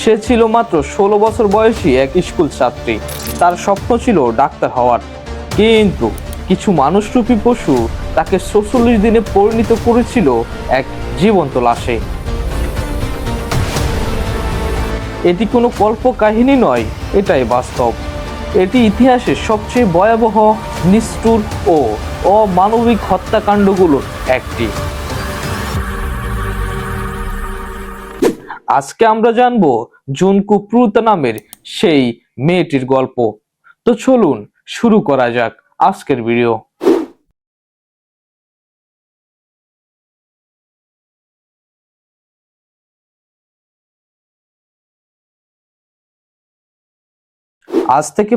সে ছিল মাত্র 16 বছর বয়সী এক স্কুল ছাত্রী। তার স্বপ্ন ছিল ডাক্তার হওয়ার, কিন্তু কিছু মানুষরূপী পশু তাকে 46 দিনে পরিণত করেছিল এক জীবন্ত লাশে। এটি কোনো কল্পকাহিনী নয়, এটাই বাস্তব। এটি ইতিহাসের সবচেয়ে ভয়াবহ, নিষ্ঠুর ও অমানবিক হত্যাকাণ্ডগুলোর একটি। আজকে আমরা জানবো জুনকো প্রুতা নামের সেই মেয়েটির গল্প। তো চলুন শুরু করা যাক আজকের ভিডিও। আজ থেকে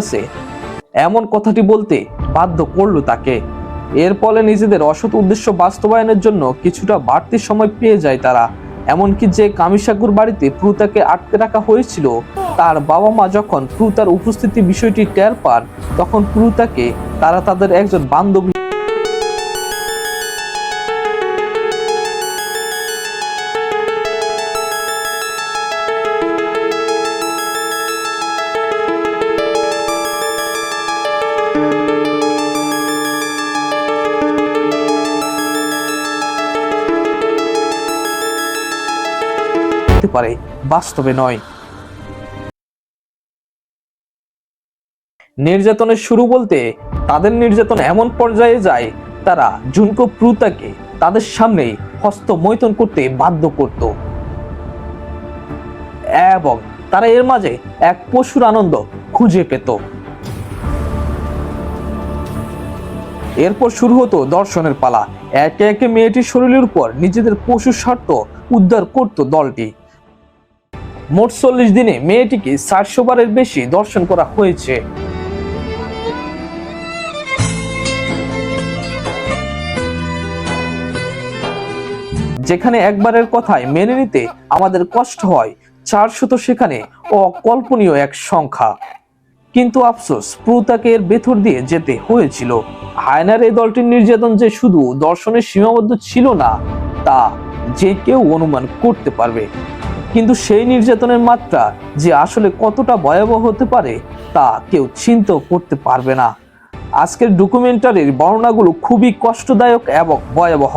আছে এমন কথাটি বলতে বাধ্য করলো তাকে। এর ফলে নিজেদের অসৎ উদ্দেশ্য বাস্তবায়নের জন্য কিছুটা বাড়তি সময় পেয়ে যায় তারা। এমনকি যে কামিসাকুর বাড়িতে প্রুতাকে আটকে রাখা হয়েছিল, তার বাবা মা যখন প্রুতার উপস্থিতি বিষয়টি টের পান, তখন প্রুতাকে তারা তাদের একজন বান্ধবী পারে, বাস্তবে নয়। নির্যাতনের শুরু বলতে তাদের নির্যাতন এমন পর্যায়ে যায়, তারা জুনকো প্রুতাকে তাদের সামনেই হস্তমৈথুন করতে বাধ্য করত, এবং তারা এর মাঝে এক পশুর আনন্দ খুঁজে পেত। এরপর শুরু হতো দর্শনের পালা। একে একে মেয়েটির শরীরের উপর নিজেদের পশু স্বার্থ উদ্ধার করত দলটি। মোট 40 দিনে মেয়েটিকে 400 বারের বেশি দর্শন করা হয়েছে। যেখানে একবারের কথায় মেনে নিতে আমাদের কষ্ট হয়, 400 তো সেখানে অকল্পনীয় এক সংখ্যা। কিন্তু আফসোস, প্রুতাকে এর ভেতর দিয়ে যেতে হয়েছিল। হায়নার এই দলটির নির্যাতন যে শুধু দর্শনের সীমাবদ্ধ ছিল না, তা যে কেউ অনুমান করতে পারবে। কিন্তু সেই নির্যাতনের মাত্রা যে আসলে কতটা ভয়াবহ হতে পারে, তা কেউ চিন্তাও করতে পারবে না। আজকের ডকুমেন্টারির বর্ণনাগুলো খুবই কষ্টদায়ক এবং ভয়াবহ।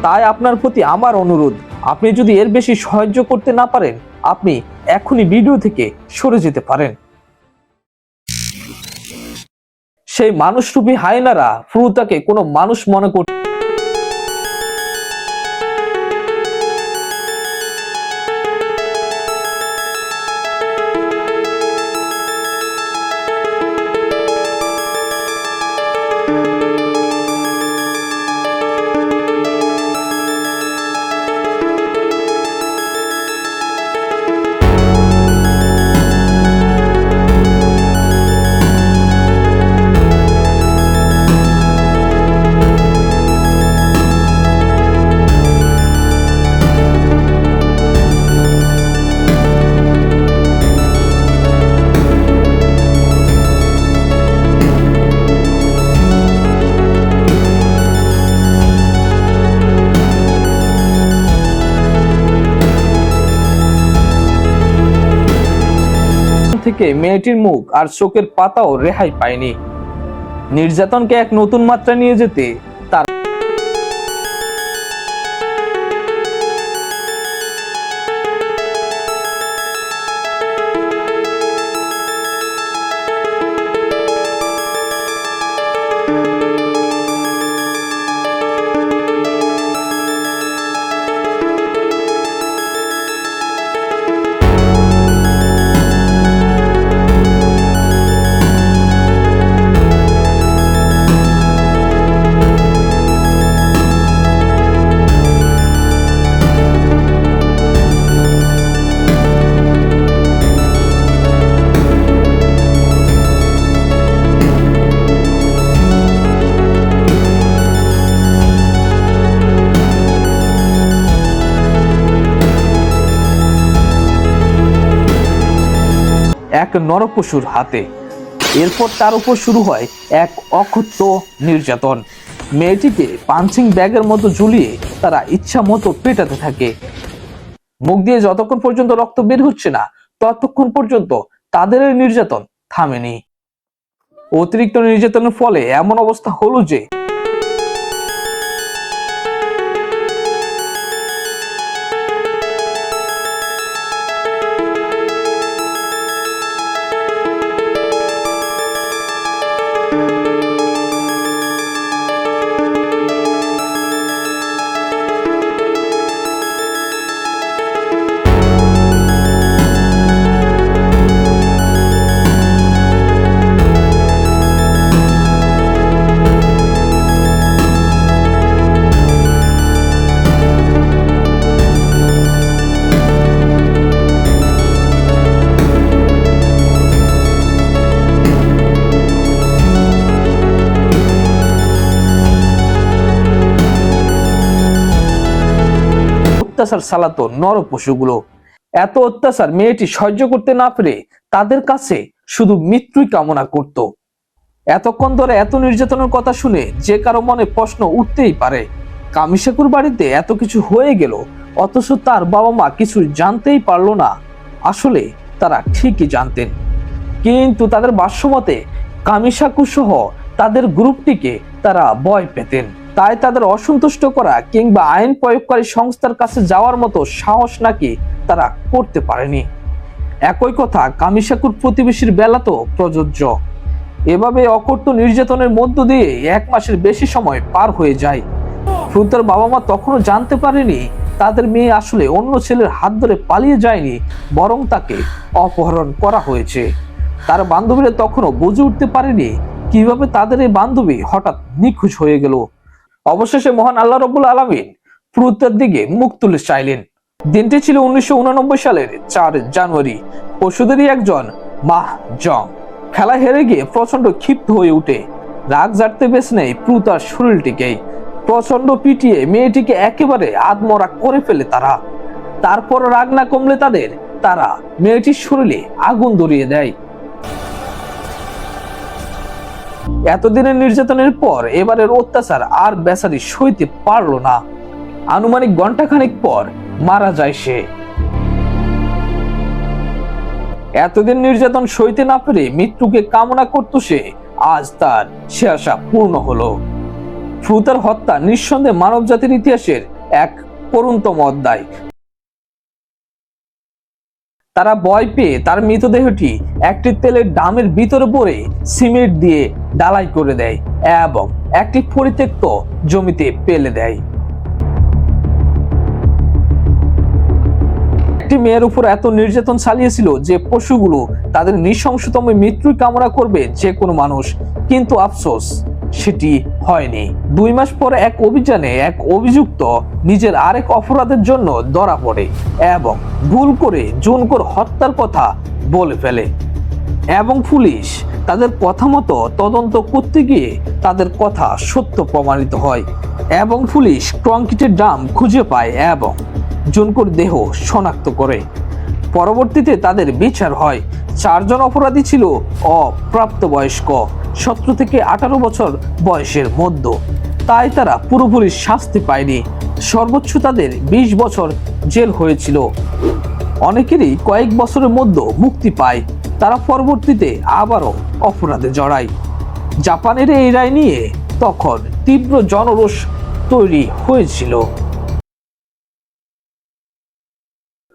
তাই আপনার প্রতি আমার অনুরোধ, আপনি যদি এর বেশি সহ্য করতে না পারেন, আপনি এখনই ভিডিও থেকে সরে যেতে পারেন। সেই মানুষরূপী হায়নারা প্রুতাকে কোনো মানুষ মনে করতে থেকে মেয়েটির মুখ আর চোখের পাতাও রেহাই পায়নি। নির্যাতনকে এক নতুন মাত্রা নিয়ে যেতে তার এক নরপশুর হাতে। এরপর তার উপর শুরু হয় এক অকথ্য নির্যাতন। মেয়েটিকে পাঞ্চিং ব্যাগের মতো ঝুলিয়ে তারা ইচ্ছা মতো পেটাতে থাকে। মুখ দিয়ে যতক্ষণ পর্যন্ত রক্ত বের হচ্ছে না ততক্ষণ পর্যন্ত তাদের এই নির্যাতন থামেনি। অতিরিক্ত নির্যাতনের ফলে এমন অবস্থা হলো যে অত্যাচার চালাতো নরপশুগুলো। এত অত্যাচার মেয়েটি সহ্য করতে না পেরে তাদের কাছে শুধু মৃত্যুই কামনা করত। এতক্ষণ ধরে এত নির্যাতনের কথা শুনে যে কারো মনে প্রশ্ন উঠতেই পারে, কামিশাকুর বাড়িতে এত কিছু হয়ে গেল অথচ তার বাবা মা কিছু জানতেই পারলো না। আসলে তারা ঠিকই জানতেন, কিন্তু তাদের ভাষ্যমতে কামিশাকু সহ তাদের গ্রুপটিকে তারা ভয় পেতেন। তাই তাদের অসন্তুষ্ট করা কিংবা আইন প্রয়োগকারী সংস্থার কাছে যাওয়ার মতো সাহস নাকি তারা করতে পারেনি। একই কথা কামিশাকুর প্রতিবেশীর বেলাতেও প্রযোজ্য। এভাবে অকথ্য নির্যাতনের মধ্য দিয়ে 1 মাসের বেশি সময় পার হয়ে যায়। ফ্রুতার বাবা মা তখনও জানতে পারেনি তাদের মেয়ে আসলে অন্য ছেলের হাত ধরে পালিয়ে যায়নি, বরং তাকে অপহরণ করা হয়েছে। তার বান্ধবীরা তখনও বুঝে উঠতে পারেনি কিভাবে তাদের এই বান্ধবী হঠাৎ নিখোঁজ হয়ে গেল। অবশেষে মহান আল্লাহ রাব্বুল আলামিন ফ্রুতার দিকে মুখ তুলে চাইলেন। দিনটি ছিল 1989 সালের 4 জানুয়ারি। পশুদেরই একজন মাহজং খেলা হেরে গিয়ে প্রচন্ড ক্ষিপ্ত হয়ে উঠে রাগ জাগতে বেশ নেই ফ্রুতার শরীরটিকে প্রচন্ড পিটিয়ে মেয়েটিকে একেবারে আধমরা করে ফেলে তারা। তারপর রাগ না কমলে তারা মেয়েটির শরীরে আগুন ধরিয়ে দেয়। এতদিনের নির্যাতনের পর এবারের অত্যাচার আর বেচারি সইতে পারল না। আনুমানিক ঘন্টাখানেক পর মারা যায় সে। এতদিন নির্যাতন সইতে না পেরে মৃত্যুকে কামনা করত সে। আজ তার সে আশা পূর্ণ হলো। ফ্রুতার হত্যা নিঃসন্দেহে মানব জাতির ইতিহাসের এক করুণতম অধ্যায়। তারা ভয় পেয়ে তার মৃতদেহটি একটি তেলের ড্রামের ভিতরে ভরে সিমেন্ট দিয়ে ঢালাই করে দেয় এবং একটি পরিত্যক্ত জমিতে ফেলে দেয়। একটি মেয়ের উপর এত নির্যাতন চালিয়েছিল যে পশুগুলো তাদের নৃশংসতম মৃত্যু কামনা করবে যে কোনো মানুষ, কিন্তু আফসোস সেটি হয়নি। 2 মাস পরে এক অভিযানে এক অভিযুক্ত নিজের আরেক অপরাধের জন্য ধরা পড়ে এবং ভুল করে জুনকর হত্যার কথা বলে ফেলে এবং পুলিশ তাদের কথা মতো তদন্ত করতে গিয়ে তাদের কথা সত্য প্রমাণিত হয় এবং পুলিশ কংক্রিটের ড্রাম খুঁজে পায় এবং জুনকর দেহ শনাক্ত করে। পরবর্তীতে তাদের বিচার হয়। 4 জন অপরাধী ছিল অপ্রাপ্তবয়স্ক, 17 থেকে 18 বছর বয়সের মধ্যে, তাই তারা পুরোপুরি শাস্তি পায়নি। সর্বোচ্চ তাদের 20 বছর জেল হয়েছিল। অনেকেরই কয়েক বছরের মধ্যে মুক্তি পায়। তারা পরবর্তীতে আবারও অপরাধে জড়ায়। জাপানের এই রায় নিয়ে তখন তীব্র জনরোষ তৈরি হয়েছিল।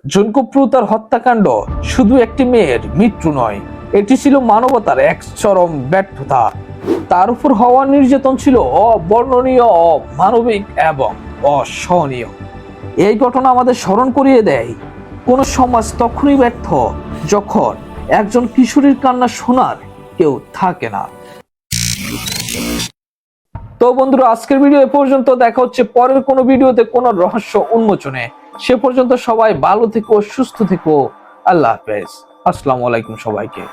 জুনকো প্রুতার হত্যাকাণ্ড শুধু একটি মেয়ের মৃত্যু নয়, এটি ছিল মানবতার এক চরম ব্যর্থতা। তার উপর হওয়া নির্যাতন ছিল অবর্ণনীয়, অমানবিক এবং অসহনীয়। এই ঘটনা আমাদের স্মরণ করিয়ে দেয়, কোন সমাজ তখনই ব্যর্থ যখন একজন কিশোরীর কান্না শোনার কেউ থাকে না। তো বন্ধুরা, আজকের ভিডিও এ পর্যন্ত। দেখা হচ্ছে পরের কোনো ভিডিওতে কোনো রহস্য উন্মোচনে। সে পর্যন্ত সবাই ভালো থেকো, সুস্থ থেকো। আল্লাহ হাফেজ। আসসালামু আলাইকুম সবাইকে।